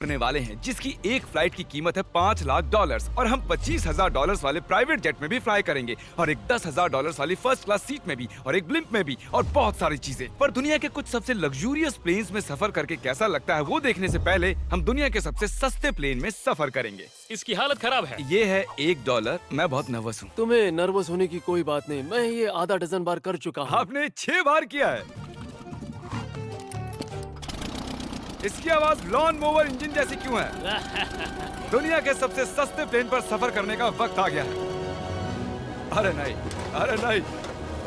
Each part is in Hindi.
करने वाले हैं जिसकी एक फ्लाइट की कीमत है $5 लाख और हम $25,000 वाले प्राइवेट जेट में भी फ्लाई करेंगे और एक $10,000 वाली फर्स्ट क्लास सीट में भी और एक ब्लिम्प में भी और बहुत सारी चीजें। पर दुनिया के कुछ सबसे लग्जूरियस प्लेन्स में सफर करके कैसा लगता है वो देखने से पहले हम दुनिया के सबसे सस्ते प्लेन में सफर करेंगे। इसकी हालत खराब है। ये है $1। मैं बहुत नर्वस हूँ। तुम्हें नर्वस होने की कोई बात नहीं, मैं ये आधा डजन बार कर चुका हूँ। आपने 6 बार किया है। इसकी आवाज लॉन मोवर इंजन जैसी क्यों है? दुनिया के सबसे सस्ते प्लेन पर सफर करने का वक्त आ गया है। अरे नहीं, अरे नहीं,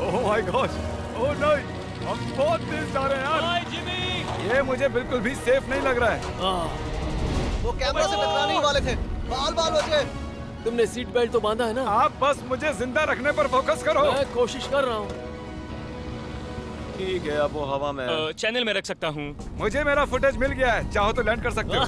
ओह माय गॉड, ओह नहीं, हम बहुत तेज जा रहे हैं यार। हाय जिमी, ये मुझे बिल्कुल भी सेफ नहीं लग रहा है। वो कैमरा से टकराने ही वाले थे। बाल बाल बचे। तुमने सीट बेल्ट तो बांधा है ना? आप बस मुझे जिंदा रखने पर फोकस करो। मैं कोशिश कर रहा हूँ। ठीक है, अब वो हवा में है। चैनल में रख सकता हूँ। मुझे मेरा फुटेज मिल गया है, चाहो तो लैंड कर सकते हो।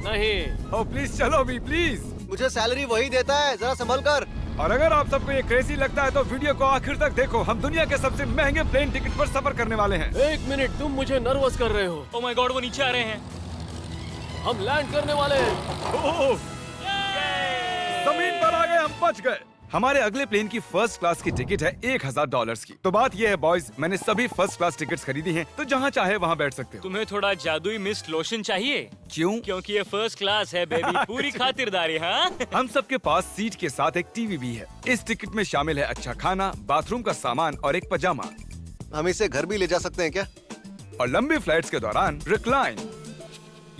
नहीं, ओह प्लीज चलो भी प्लीज। मुझे सैलरी वही देता है, जरा संभल कर। और अगर आप सबको ये क्रेजी लगता है तो वीडियो को आखिर तक देखो। हम दुनिया के सबसे महंगे प्लेन टिकट पर सफर करने वाले हैं। एक मिनट, तुम मुझे नर्वस कर रहे हो। ओह माय गॉड, वो नीचे आ रहे हैं। हम लैंड करने वाले हैं। ओह, जमीन पर आ गए, हम बच गए। हमारे अगले प्लेन की फर्स्ट क्लास की टिकट है $1,000 की। तो बात ये है बॉयज, मैंने सभी फर्स्ट क्लास टिकट्स खरीदी हैं, तो जहाँ चाहे वहाँ बैठ सकते हो। तुम्हें थोड़ा जादुई मिस्ट लोशन चाहिए? क्यों? क्योंकि ये फर्स्ट क्लास है बेबी, पूरी खातिरदारी। हाँ हम सबके पास सीट के साथ एक टीवी भी है। इस टिकट में शामिल है अच्छा खाना, बाथरूम का सामान और एक पजामा। हम इसे घर भी ले जा सकते हैं क्या? और लंबी फ्लाइट्स के दौरान रिक्लाइन,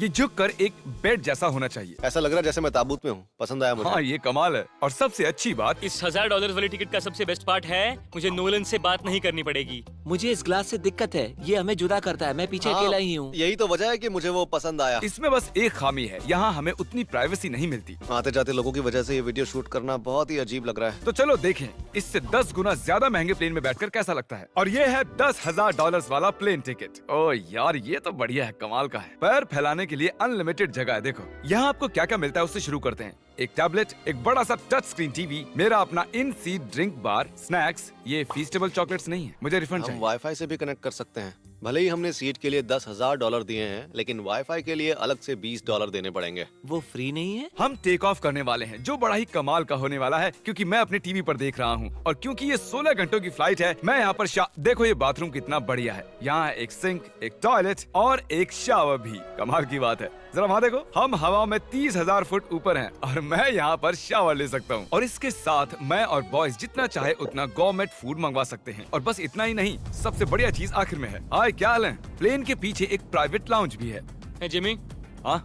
ये झुक कर एक बेड जैसा होना चाहिए। ऐसा लग रहा है जैसे मैं ताबूत में हूँ। पसंद आया मुझे। हाँ ये कमाल है। और सबसे अच्छी बात, इस $1,000 वाली टिकट का सबसे बेस्ट पार्ट है मुझे नोलन से बात नहीं करनी पड़ेगी। मुझे इस ग्लास से दिक्कत है, ये हमें जुदा करता है। मैं पीछे हाँ, अकेला ही हूँ। यही तो वजह है कि मुझे वो पसंद आया। इसमें बस एक खामी है, यहाँ हमें उतनी प्राइवेसी नहीं मिलती। आते जाते लोगों की वजह से ये वीडियो शूट करना बहुत ही अजीब लग रहा है। तो चलो देखें इससे 10 गुना ज्यादा महंगे प्लेन में बैठकर कैसा लगता है। और ये है $10,000 वाला प्लेन टिकट। ओह यार ये तो बढ़िया है, कमाल का है। पैर फैलाने के लिए अनलिमिटेड जगह है। देखो यहाँ आपको क्या क्या मिलता है उससे शुरू करते हैं। एक टैबलेट, एक बड़ा सा टच स्क्रीन टीवी, मेरा अपना इन सीट ड्रिंक बार, स्नैक्स। ये फीस्टेबल चॉकलेट्स नहीं है, मुझे रिफंड हम चाहिए। वाईफाई से भी कनेक्ट कर सकते हैं। भले ही हमने सीट के लिए $10,000 दिए हैं, लेकिन वाईफाई के लिए अलग से $20 देने पड़ेंगे। वो फ्री नहीं है? हम टेक ऑफ करने वाले हैं, जो बड़ा ही कमाल का होने वाला है क्योंकि मैं अपने टीवी पर देख रहा हूँ और क्योंकि ये 16 घंटों की फ्लाइट है। मैं यहाँ पर देखो ये बाथरूम कितना बढ़िया है। यहाँ एक सिंक, एक टॉयलेट और एक शावर भी। कमाल की बात है, जरा वहाँ देखो। हम हवा में 30,000 फुट ऊपर हैं और मैं यहाँ पर शावर ले सकता हूँ। और इसके साथ मैं और बॉयज जितना चाहे उतना गवर्नमेंट फूड मंगवा सकते हैं। और बस इतना ही नहीं, सबसे बढ़िया चीज आखिर में है। हाय क्या हाल है? प्लेन के पीछे एक प्राइवेट लाउंज भी है। है जिमी, हाँ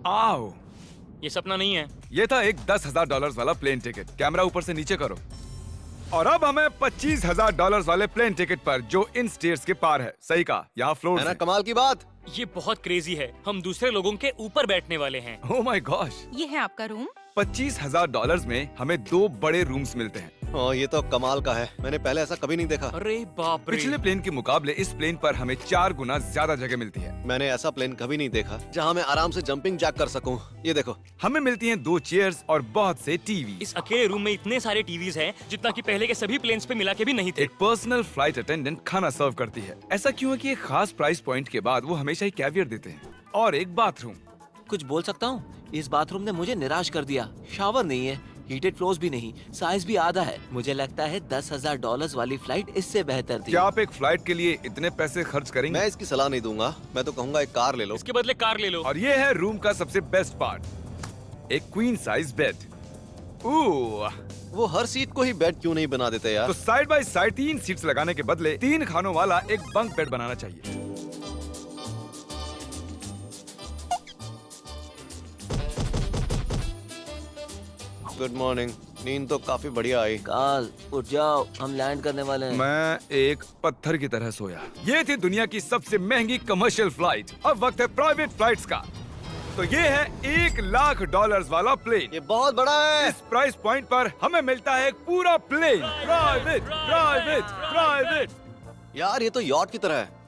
आओ, ये सपना नहीं है। ये था एक $10,000 वाला प्लेन टिकट। कैमरा ऊपर से नीचे करो। और अब हमें $25,000 वाले प्लेन टिकट पर, जो इन स्टेयर्स के पार है। सही कहा, यहाँ फ्लोर है ना कमाल की बात? ये बहुत क्रेजी है, हम दूसरे लोगों के ऊपर बैठने वाले हैं। Oh my gosh. ये है आपका रूम। $25,000 में हमें 2 बड़े रूम्स मिलते हैं। हाँ, ये तो कमाल का है। मैंने पहले ऐसा कभी नहीं देखा। अरे बाप रे। पिछले प्लेन के मुकाबले इस प्लेन पर हमें 4 गुना ज्यादा जगह मिलती है। मैंने ऐसा प्लेन कभी नहीं देखा जहाँ मैं आराम से जंपिंग जैक कर सकूं। ये देखो, हमें मिलती हैं 2 चेयर्स और बहुत से टीवी। इस अकेले रूम में इतने सारे टीवीज हैं जितना कि पहले के सभी प्लेन्स पे मिला के भी नहीं थे। एक पर्सनल फ्लाइट अटेंडेंट खाना सर्व करती है। ऐसा क्यों है कि एक खास प्राइस पॉइंट के बाद वो हमेशा ही कैवियर देते हैं। और एक बाथरूम। कुछ बोल सकता हूँ? इस बाथरूम ने मुझे निराश कर दिया। शावर नहीं है, हीटेड फ्लोर्स भी नहीं, साइज भी आधा है। मुझे लगता है $10,000 वाली फ्लाइट इससे बेहतर थी। क्या आप एक फ्लाइट के लिए इतने पैसे खर्च करेंगे? मैं इसकी सलाह नहीं दूंगा। मैं तो कहूँगा एक कार ले लो। इसके बदले कार ले लो। और ये है रूम का सबसे बेस्ट पार्ट, एक क्वीन साइज बेड। वो हर सीट को ही बेड क्यों नहीं बना देते यार? तो साइड बाय साइड 3 सीट्स लगाने के बदले 3 खानों वाला एक बंक बेड बनाना चाहिए। Good morning. नींद तो काफी बढ़िया आई। काल उठ जाओ, हम लैंड करने वाले हैं। मैं एक पत्थर की तरह सोया। ये थी दुनिया की सबसे महंगी कमर्शियल फ्लाइट। अब वक्त है प्राइवेट फ्लाइट्स का। तो ये है $1,00,000 वाला प्लेन। ये बहुत बड़ा है। इस प्राइस पॉइंट पर हमें मिलता है एक पूरा प्लेन। Private private private. यार ये तो यॉट की तरह है।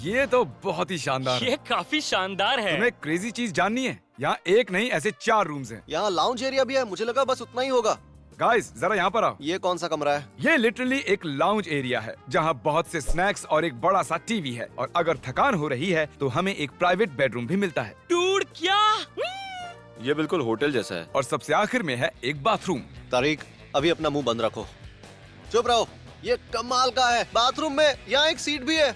ये तो बहुत ही शानदार है। ये काफी शानदार है। तुम्हें क्रेजी चीज जाननी है? यहाँ एक नहीं, ऐसे 4 रूम्स हैं। यहाँ लाउंज एरिया भी है। मुझे लगा बस उतना ही होगा। गाइस जरा यहाँ पर आओ। ये कौन सा कमरा है? ये लिटरली एक लाउंज एरिया है जहाँ बहुत से स्नैक्स और एक बड़ा सा टीवी है, और अगर थकान हो रही है तो हमें एक प्राइवेट बेडरूम भी मिलता है, डूड क्या? ये बिल्कुल होटल जैसा है। और सबसे आखिर में है एक बाथरूम। तारिक, अभी अपना मुंह बंद रखो। चुप रहो। ये कमाल का है। बाथरूम में यहाँ एक सीट भी है।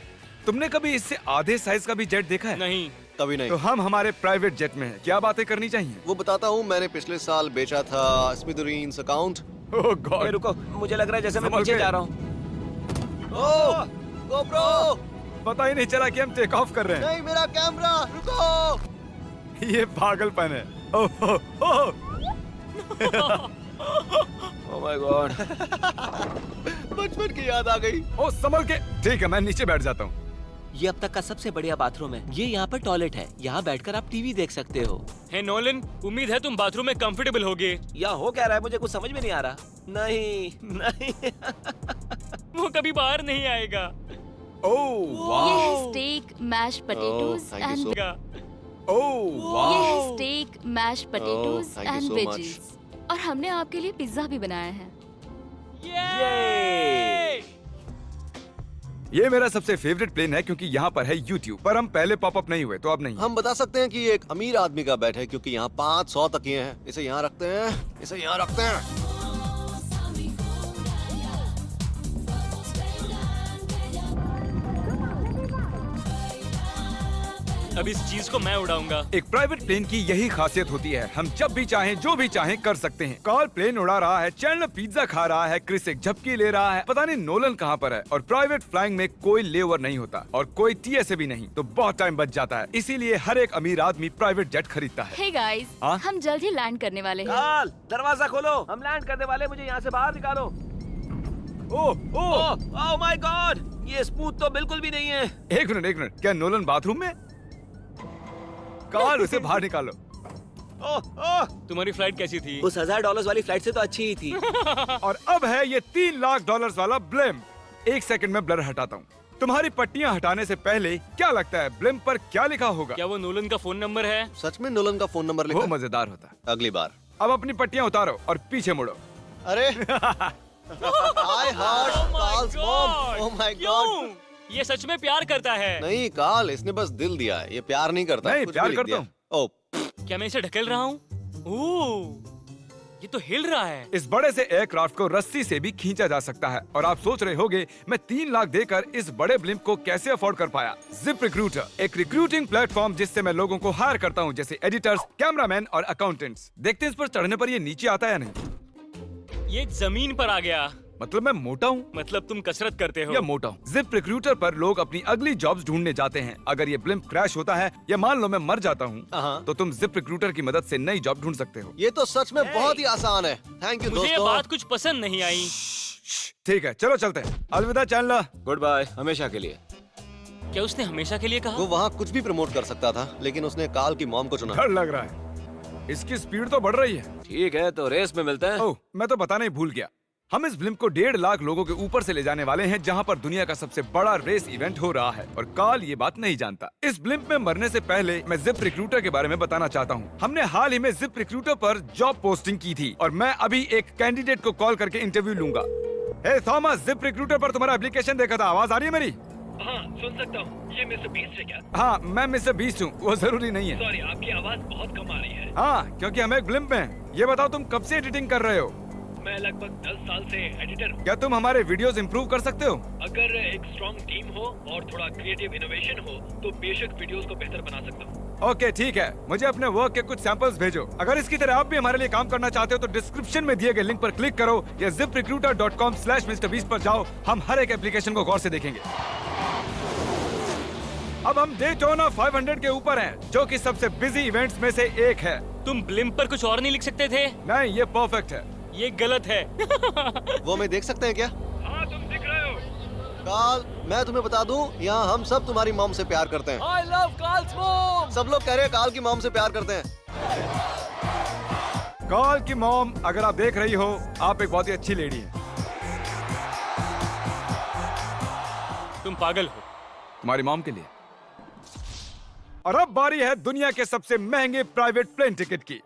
तुमने कभी इससे आधे साइज का भी जेट देखा है? नहीं। कभी नहीं। तो हम हमारे प्राइवेट जेट में हैं। क्या बातें करनी चाहिए? वो बताता हूँ, मैंने पिछले साल बेचा था स्मिथेरियंस अकाउंट। ओह ए, गॉड, रुको, मुझे लग रहा है जैसे मैं संभल पीछे के। जा रहा हूँ। ओह, GoPro! पता ही नहीं चला कि हम टेक ऑफ कर रहे नहीं, मेरा कैमरा, रुको। हैं। ये पागलपन है। Oh, oh, oh. Oh my God. बचपन की याद आ गई। ओह, संभल के। ठीक है, मैं नीचे बैठ जाता हूँ। ये अब तक का सबसे बढ़िया बाथरूम है। ये यहाँ पर टॉयलेट है। यहाँ बैठकर आप टीवी देख सकते हो। हे नोलन, उम्मीद है तुम बाथरूम में कंफर्टेबल होगे। या हो क्या रहा है, मुझे कुछ समझ में नहीं आ रहा। नहीं नहीं। वो कभी बाहर नहीं आएगा। ओह ये वाह, है steak, mash potatoes thank you so and oh ये वाह। है steak, mash potatoes thank you and so much. Veggies. और हमने आपके लिए पिज्जा भी बनाया है। ये ये मेरा सबसे फेवरेट प्लेन है क्योंकि यहाँ पर है YouTube, पर हम पहले पॉपअप नहीं हुए तो अब नहीं। हम बता सकते हैं कि ये एक अमीर आदमी का बेड है क्योंकि यहाँ 500 तकिए हैं। इसे यहाँ रखते हैं, इसे यहाँ रखते हैं। अब इस चीज को मैं उड़ाऊंगा। एक प्राइवेट प्लेन की यही खासियत होती है, हम जब भी चाहें जो भी चाहें कर सकते हैं। कार्ल प्लेन उड़ा रहा है, चैंडलर पिज्जा खा रहा है, क्रिस एक झपकी ले रहा है, पता नहीं नोलन कहाँ पर है। और प्राइवेट फ्लाइंग में कोई लेवर नहीं होता और कोई TSA भी नहीं, तो बहुत टाइम बच जाता है। इसीलिए हर एक अमीर आदमी प्राइवेट जेट खरीदता है। हे गाइस, हाँ? हम जल्द ही लैंड करने वाले हैं। काल, दरवाजा खोलो, हम लैंड करने वाले। मुझे यहाँ से बाहर निकालो। ओह ओह, ओह माय गॉड, ये स्मूथ तो बिल्कुल भी नहीं है। एक मिनट, क्या नोलन बाथरूम में? कार्ल, उसे बाहर निकालो। ओह ओह, तुम्हारी फ्लाइट कैसी थी? उस $1000 वाली फ्लाइट से तो अच्छी ही थी। और अब है ये $3 लाख वाला ब्लिम। एक सेकंड में ब्लर हटाता हूँ। तुम्हारी पट्टियाँ हटाने से पहले क्या लगता है ब्लिम पर क्या लिखा होगा? क्या वो नोलन का फोन नंबर है? सच में नोलन का फोन नंबर वो लिखा है? मजेदार होता। अगली बार। अब अपनी पट्टियाँ उतारो और पीछे मुड़ो। अरे I heart Carl's mom. Oh my God. क्यों? ये सच में प्यार करता है। नहीं कार्ल, इसने बस दिल दिया है। ये प्यार नहीं करता। नहीं, कुछ प्यार भी लिख करता दिया। ओह, क्या मैं इसे ढकेल रहा हूँ? ओह, ये तो हिल रहा है। इस बड़े से एयरक्राफ्ट को रस्सी से भी खींचा जा सकता है। और आप सोच रहे होंगे मैं 3 लाख देकर इस बड़े ब्लिम्प को कैसे अफोर्ड कर पाया। जिप रिक्रूटर, एक रिक्रूटिंग प्लेटफॉर्म जिससे मैं लोगों को हायर करता हूँ, जैसे एडिटर्स, कैमरामैन और अकाउंटेंट्स। देखते हैं इस पर चढ़ने पर ये नीचे आता है या नहीं। ये जमीन पर आ गया। मतलब मैं मोटा हूँ मतलब तुम कसरत करते हो। या मोटा हूँ। जिप रिक्रूटर पर लोग अपनी अगली जॉब्स ढूंढने जाते हैं। अगर ये ब्लिम्प क्रैश होता है या मान लो मैं मर जाता हूँ, हाँ। तो तुम जिप रिक्रूटर की मदद से नई जॉब ढूंढ सकते हो। ये तो सच में बहुत ही आसान है। थैंक यू मुझे ये दोस्तों। बात कुछ पसंद नहीं आई। ठीक है, चलो चलते हैं। अलविदा चैंडलर। गुड बाय, हमेशा के लिए। क्या उसने हमेशा के लिए कहा? वो वहाँ कुछ भी प्रमोट कर सकता था, लेकिन उसने कार्ल की मॉम को चुना। डर लग रहा है। इसकी स्पीड तो बढ़ रही है। ठीक है, तो रेस में मिलते हैं। ओह, मैं तो बताना ही भूल गया। हम इस ब्लिम्प को 1.5 लाख लोगों के ऊपर से ले जाने वाले हैं, जहां पर दुनिया का सबसे बड़ा रेस इवेंट हो रहा है। और कार्ल ये बात नहीं जानता। इस ब्लिम्प में मरने से पहले मैं जिप रिक्रूटर के बारे में बताना चाहता हूं। हमने हाल ही में जिप रिक्रूटर पर जॉब पोस्टिंग की थी और मैं अभी एक कैंडिडेट को कॉल करके इंटरव्यू लूंगा। हे थॉमस, जिप रिक्रूटर पर तुम्हारा एप्लीकेशन देखा था। आवाज आ रही है मेरी? हाँ, सुन सकता हूँ। ये मिस्टर बीस्ट है क्या? हाँ, मैं मिस्टर बीस्ट हूँ। वो जरूरी नहीं है। सॉरी, आपकी आवाज बहुत कम आ रही है। हाँ, क्योंकि हम एक ब्लिम्प में हैं। ये बताओ तुम कब से एडिटिंग कर रहे हो? मैं लगभग 10 साल से एडिटर हूँ। क्या तुम हमारे वीडियोस इंप्रूव कर सकते हो? अगर एक स्ट्रॉन्ग टीम हो और थोड़ा क्रिएटिव इनोवेशन हो तो बेशक वीडियोस को बेहतर बना सकता हूँ। ओके, ठीक है। मुझे अपने वर्क के कुछ सैंपल्स भेजो। अगर इसकी तरह आप भी हमारे लिए काम करना चाहते हो तो डिस्क्रिप्शन में दिए गए लिंक पर क्लिक करो या ziprecruiter.com/MrBeast पर जाओ। हम हर एक एप्लीकेशन को गौर से देखेंगे। अब हम डेटोना 500 के ऊपर हैं, जो कि सबसे बिजी इवेंट्स में से एक है। तुम ब्लिम्प पर कुछ और नहीं लिख सकते थे? नहीं, ये परफेक्ट है। ये गलत है। वो हमें देख सकते हैं क्या? हाँ, तुम दिख रहे हो। कार्ल, मैं तुम्हें बता दूं, यहाँ हम सब तुम्हारी मॉम से प्यार करते हैं। I love Carl's mom. सब लोग कह रहे हैं कार्ल की मॉम से प्यार करते हैं। कार्ल की मॉम, अगर आप देख रही हो, आप एक बहुत ही अच्छी लेडी हैं। तुम पागल हो। तुम्हारी मॉम के लिए। और अब बारी है दुनिया के सबसे महंगे प्राइवेट प्लेन टिकट की।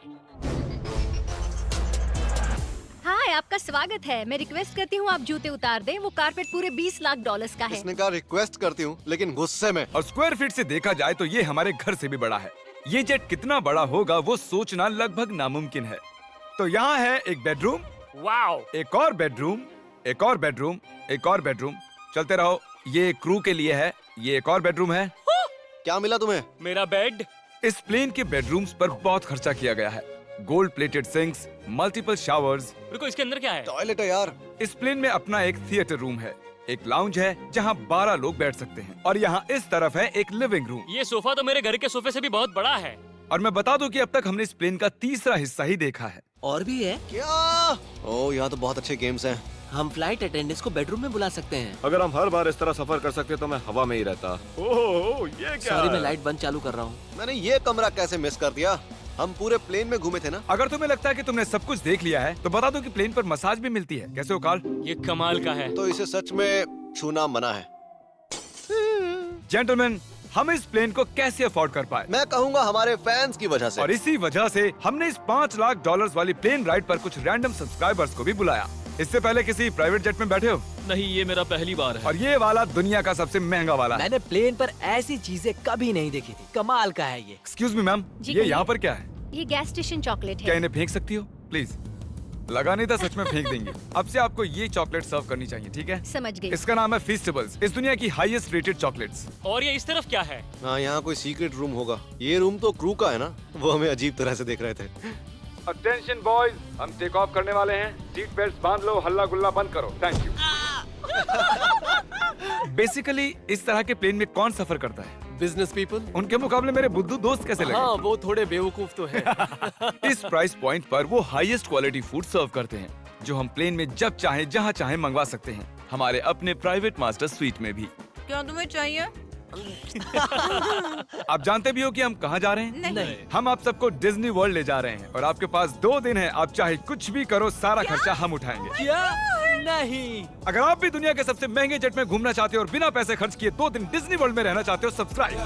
हाय, हाय, आपका स्वागत है। मैं रिक्वेस्ट करती हूँ आप जूते उतार दें। वो कारपेट पूरे 20 लाख डॉलर्स का है। इसने कहा रिक्वेस्ट करती हूँ, लेकिन गुस्से में। और स्क्वायर फीट से देखा जाए तो ये हमारे घर से भी बड़ा है। ये जेट कितना बड़ा होगा वो सोचना लगभग नामुमकिन है। तो यहाँ है एक बेडरूम, वाओ, एक और बेडरूम, एक और बेडरूम, एक और बेडरूम। चलते रहो। ये क्रू के लिए है। ये एक और बेडरूम है। क्या मिला तुम्हें? मेरा बेड। इस प्लेन के बेडरूम्स पर बहुत खर्चा किया गया है। Gold plated sinks, multiple showers. रुको, इसके अंदर क्या है? टॉयलेट है यार। इस प्लेन में अपना एक थिएटर रूम है, एक लाउंज है जहाँ 12 लोग बैठ सकते हैं, और यहाँ इस तरफ है एक लिविंग रूम। ये सोफा तो मेरे घर के सोफे से भी बहुत बड़ा है। और मैं बता दूं कि अब तक हमने इस प्लेन का तीसरा हिस्सा ही देखा है। और भी है। क्या? ओह, यहाँ तो बहुत अच्छे गेम्स हैं। हम फ्लाइट अटेंडेंट्स को बेडरूम में बुला सकते हैं। अगर हम हर बार इस तरह सफर कर सकते तो मैं हवा में ही रहता। ओह, ये क्या सॉरी, है? मैं लाइट बंद चालू कर रहा हूँ। मैंने ये कमरा कैसे मिस कर दिया? हम पूरे प्लेन में घूमे थे ना। अगर तुम्हें लगता है कि तुमने सब कुछ देख लिया है तो बता दो कि प्लेन पर मसाज भी मिलती है। कैसे हो कार्ल? ये कमाल का है। तो इसे सच में छूना मना है। जेंटलमैन, हम इस प्लेन को कैसे अफोर्ड कर पाए? मैं कहूँगा हमारे फैंस की वजह से। और इसी वजह से हमने इस 5 लाख डॉलर्स वाली प्लेन राइड पर कुछ रैंडम सब्सक्राइबर्स को भी बुलाया। इससे पहले किसी प्राइवेट जेट में बैठे हो? नहीं, ये मेरा पहली बार है। और ये वाला दुनिया का सबसे महंगा वाला है। मैंने प्लेन पर ऐसी चीजें कभी नहीं देखी थी। कमाल का है ये। एक्सक्यूज मी मैम, जी ये कहिए। यहाँ पर क्या है? ये गैस स्टेशन चॉकलेट क्या है। इन्हें फेंक सकती हो प्लीज? लगा नहीं था, सच में फेंक देंगे। अब से आपको ये चॉकलेट सर्व करनी चाहिए, ठीक है? समझ गई। इसका नाम है फीस्टेबल्स, इस दुनिया की हाईएस्ट रेटेड चॉकलेट्स। और ये इस तरफ क्या है? हाँ, यहाँ कोई सीक्रेट रूम होगा। ये रूम तो क्रू का है ना। वो हमें अजीब तरह से देख रहे थे। अटेंशन बॉयज, हम टेक ऑफ करने वाले हैं। सीट बेल्ट बांध लो, हल्ला गुल्ला बंद करो। Thank you. बेसिकली इस तरह के प्लेन में कौन सफर करता है? Business people. उनके मुकाबले मेरे बुद्धू दोस्त कैसे लगे? हाँ, वो थोड़े बेवकूफ तो है। इस प्राइस पॉइंट पर वो हाईएस्ट क्वालिटी फूड सर्व करते हैं, जो हम प्लेन में जब चाहे जहाँ चाहे मंगवा सकते हैं, हमारे अपने प्राइवेट मास्टर स्वीट में भी। क्या तुम्हें चाहिए? आप जानते भी हो कि हम कहाँ जा रहे हैं? नहीं। हम आप सबको डिज्नी वर्ल्ड ले जा रहे हैं, और आपके पास 2 दिन है। आप चाहे कुछ भी करो, सारा खर्चा हम उठाएंगे। क्या? नहीं। अगर आप भी दुनिया के सबसे महंगे जेट में घूमना चाहते हो और बिना पैसे खर्च किए 2 दिन डिज्नी वर्ल्ड में रहना चाहते हो, सब्सक्राइब